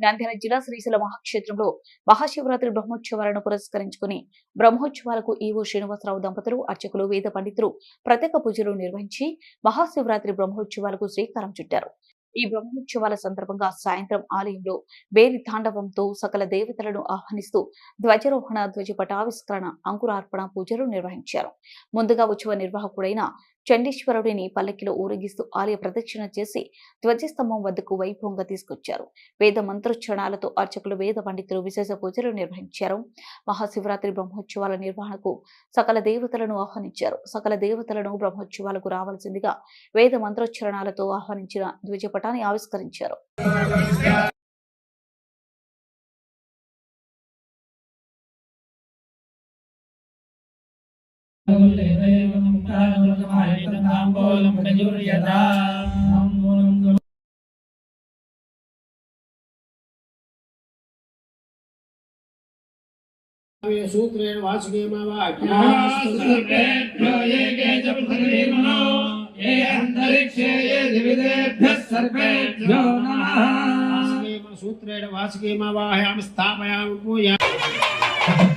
నంద్యాల జిల్లా శ్రీశైల మహాక్షేత్రంలో మహాశివరాత్రి బ్రహ్మోత్సవాలను పురస్కరించుకుని బ్రహ్మోత్సవాలకు ఈవో శ్రీనివాసరావు దంపతులు, అర్చకులు, వేద పండితులు ప్రత్యేక పూజలు నిర్వహించి మహాశివరాత్రి బ్రహ్మోత్సవాలకు శ్రీకారం చుట్టారు. ఈ బ్రహ్మోత్సవాల సందర్భంగా సాయంత్రం ఆలయంలో బేరి తాండవంతో సకల దేవతలను ఆహ్వానిస్తూ ధ్వజారోహణ, ధ్వజపటావిష్కరణ, అంకురార్పణ పూజలు నిర్వహించారు. ముందుగా ఉత్సవ నిర్వాహకుడైన చండీశ్వరుడిని పల్లకిలో ఊరేగిస్తూ ఆలయ ప్రదక్షిణ చేసి ధ్వజస్తంభం వద్దకు వైభవంగా తీసుకొచ్చారు. వేద మంత్రోచ్చరణాలతో అర్చకులు, వేద పండితులు విశేష పూజలు నిర్వహించారు. మహాశివరాత్రి బ్రహ్మోత్సవాల నిర్వహణకు సకల దేవతలను ఆహ్వానించారు. సకల దేవతలను బ్రహ్మోత్సవాలకు రావాల్సిందిగా వేద మంత్రోచ్చరణాలతో ఆహ్వానించిన ధ్వజపటాన్ని ఆవిష్కరించారు. सूत्रेण वाचकेमावाहयामि स्थापयामि पूजयामि।